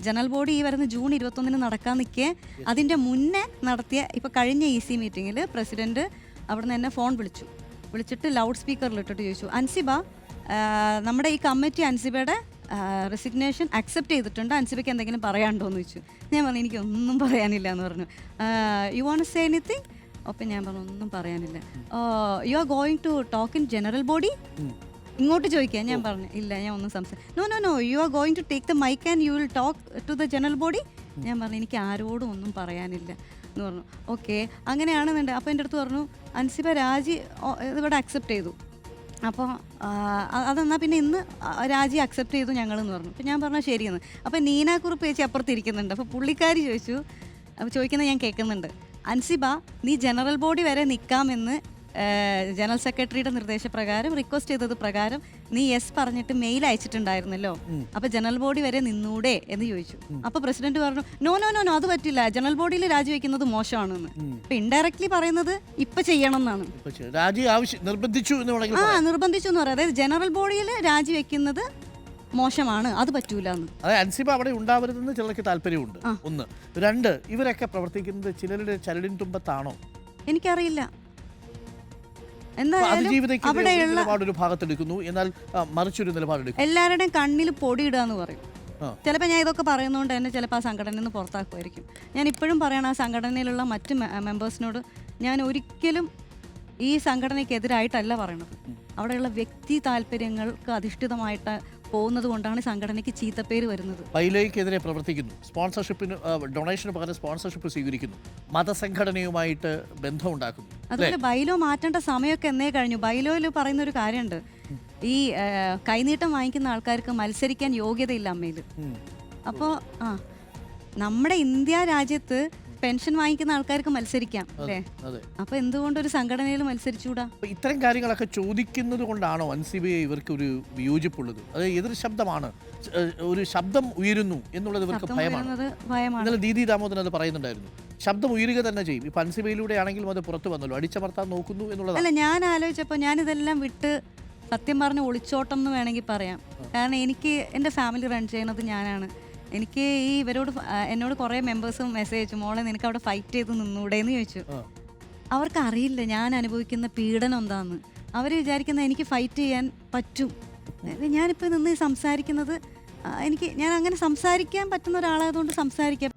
General body ഈ വരുന്ന June 21 നടക്കാൻ നിൽക്കേ അതിൻ്റെ മുന്നേ നടത്തിയ ഇപ്പോൾ കഴിഞ്ഞ EC മീറ്റിങ്ങിൽ പ്രസിഡന്റ് അവിടുന്ന് എന്നെ ഫോൺ വിളിച്ചിട്ട് ലൗഡ് സ്പീക്കറിൽ ഇട്ടിട്ട് ചോദിച്ചു, അൻസിബ നമ്മുടെ ഈ കമ്മിറ്റി അൻസിബയുടെ റെസിഗ്നേഷൻ അക്സെപ്റ്റ് ചെയ്തിട്ടുണ്ട്, അൻസിബയ്ക്ക് എന്തെങ്കിലും പറയാനുണ്ടോ എന്ന് ചോദിച്ചു. ഞാൻ പറഞ്ഞു എനിക്കൊന്നും പറയാനില്ല എന്ന് പറഞ്ഞു. You want to say anything? അപ്പം ഞാൻ പറഞ്ഞു ഒന്നും പറയാനില്ല. You are going to talk in general body? ഇങ്ങോട്ട് ചോദിക്കുക. ഞാൻ പറഞ്ഞു ഇല്ല, ഞാൻ ഒന്നും no you are going to take the mic and you will talk to the general body? ഞാൻ പറഞ്ഞു എനിക്ക് ആരോടും ഒന്നും പറയാനില്ല എന്ന് പറഞ്ഞു. ഓക്കെ, അങ്ങനെയാണെന്നുണ്ട്. അപ്പോൾ എൻ്റെ അടുത്ത് പറഞ്ഞു അൻസിബ രാജി ഇവിടെ അക്സെപ്റ്റ് ചെയ്തു, അപ്പോൾ അതെന്നാൽ പിന്നെ ഇന്ന് രാജി അക്സെപ്റ്റ് ചെയ്തു ഞങ്ങളെന്ന് പറഞ്ഞു. അപ്പോൾ ഞാൻ പറഞ്ഞു ശരിയെന്ന്. അപ്പോൾ നീനാക്കുറുപ്പ് ചേച്ചി അപ്പുറത്തിരിക്കുന്നുണ്ട്. അപ്പോൾ പുള്ളിക്കാരി ചോദിക്കുന്നത് ഞാൻ കേൾക്കുന്നുണ്ട്, അൻസിബ നീ ജനറൽ ബോഡി വരെ നിൽക്കാമെന്ന് ജനറൽ സെക്രട്ടറിയുടെ നിർദ്ദേശപ്രകാരം റിക്വസ്റ്റ് ചെയ്തത് പ്രകാരം നീ യെസ് പറഞ്ഞിട്ട് മെയിൽ അയച്ചിട്ടുണ്ടായിരുന്നല്ലോ, അപ്പൊ ജനറൽ ബോഡി വരെ നിന്നൂടെ എന്ന് ചോദിച്ചു. അപ്പൊ പ്രസിഡന്റ് പറഞ്ഞു നോ നോ നോ നോ അത് പറ്റില്ല, ജനറൽ ബോഡിയിൽ രാജിവെക്കുന്നത് മോശമാണെന്ന്. അപ്പൊ ഇൻഡയറക്ട്ലി പറയുന്നത് ഇപ്പൊ ചെയ്യണം എന്നാണ്. നിർബന്ധിച്ചു എന്ന് പറയാം. അതായത് ജനറൽ ബോഡിയിൽ രാജിവെക്കുന്നത് മോശമാണ്, അത് പറ്റൂല. അൻസിബ അവിടെ ഉണ്ടാവരുതെന്ന് ചിലർക്ക് താല്പര്യമുണ്ട്. ഒന്ന്. രണ്ട്, ഇവരൊക്കെ പ്രവർത്തിക്കുന്നത് ചിലരുടെ ചരടിൻ തുമ്പത്താണോ? എനിക്കറിയില്ല. എല്ലാവരുടെയും കണ്ണിൽ പൊടിയിടുക എന്ന് പറയും. ചിലപ്പോൾ ഞാൻ ഇതൊക്കെ പറയുന്നതുകൊണ്ട് തന്നെ ചിലപ്പോൾ ആ സംഘടനയിൽ നിന്ന് പുറത്താക്കുമായിരിക്കും. ഞാൻ ഇപ്പോഴും പറയണം, ആ സംഘടനയിലുള്ള മറ്റ് മെമ്പേഴ്സിനോട് ഞാൻ ഒരിക്കലും ഈ സംഘടനയ്ക്കെതിരായിട്ടല്ല പറയണത്. അവിടെയുള്ള വ്യക്തി താല്പര്യങ്ങൾക്ക് അധിഷ്ഠിതമായിട്ട് പോകുന്നത് കൊണ്ടാണ് സംഘടനയ്ക്ക് ചീത്തപ്പേര് വരുന്നത്. ബൈലോയ്ക്കെതിരെ പ്രവർത്തിക്കുന്നു, സ്പോൺസർഷിപ്പിന് ഡൊണേഷന് പകരം സ്പോൺസർഷിപ്പ് സ്വീകരിക്കുന്നു, മതസംഘടനയുമായിട്ട് ബന്ധമുണ്ടാക്കുന്നു. അതുപോലെ ബൈലോ മാറ്റേണ്ട സമയമൊക്കെ എന്നേ കഴിഞ്ഞു. ബൈലോയിൽ പറയുന്ന ഒരു കാര്യമുണ്ട്, ഈ കൈനീട്ടം വാങ്ങിക്കുന്ന ആൾക്കാർക്ക് മത്സരിക്കാൻ യോഗ്യതയില്ല അമ്മയിൽ. അപ്പോൾ നമ്മുടെ ഇന്ത്യ രാജ്യത്ത് പെൻഷൻ വാങ്ങിക്കുന്ന ആൾക്കാർക്ക് മത്സരിക്കാം അല്ലേ? അപ്പൊ എന്തുകൊണ്ട് ഒരു സംഘടനയിൽ മത്സരിച്ചുകൂടാ? ഇത്തരം കാര്യങ്ങളൊക്കെ ചോദിക്കുന്നത് കൊണ്ടാണോ അൻസിബയെ ഇവർക്ക് ഒരു വിയോജിപ്പുള്ളത്? അത് എതിർ ശബ്ദമാണ്, ഒരു ശബ്ദം ഉയരുന്നു എന്നുള്ളത് ഇവർക്ക് ഭയമാണ്. ഇന്നലെ ദീദി ദാമോദരൻ അത് പറയുന്നുണ്ടായിരുന്നു, ശബ്ദം ഉയരുക തന്നെ ചെയ്യും. ഇപ്പൊ അൻസിബയിലൂടെ ആണെങ്കിലും അത് പുറത്തു വന്നല്ലോ, അടിച്ചമർത്താൻ നോക്കുന്നു എന്നുള്ളത്. അല്ല, ഞാൻ ആലോചിച്ചപ്പോൾ ഞാനിതെല്ലാം വിട്ട് സത്യം പറഞ്ഞ് ഒളിച്ചോട്ടം എന്ന് വേണമെങ്കിൽ പറയാം. കാരണം എനിക്ക് എൻ്റെ ഫാമിലി റൺ ചെയ്യുന്നത് ഞാനാണ്. എനിക്ക് ഈ എന്നോട് കുറേ മെമ്പേഴ്സും മെസ്സേജ് അയച്ചു, മോളെ നിനക്ക് അവിടെ ഫൈറ്റ് ചെയ്ത് നിന്നൂടെയെന്ന് ചോദിച്ചു. അവർക്ക് അറിയില്ല ഞാൻ അനുഭവിക്കുന്ന പീഡനം എന്താന്ന്. അവർ വിചാരിക്കുന്നത് എനിക്ക് ഫൈറ്റ് ചെയ്യാൻ പറ്റും. ഞാനിപ്പോൾ നിന്ന് സംസാരിക്കുന്നത് ഞാൻ അങ്ങനെ സംസാരിക്കാൻ പറ്റുന്ന ഒരാളായതുകൊണ്ട് സംസാരിക്കാം.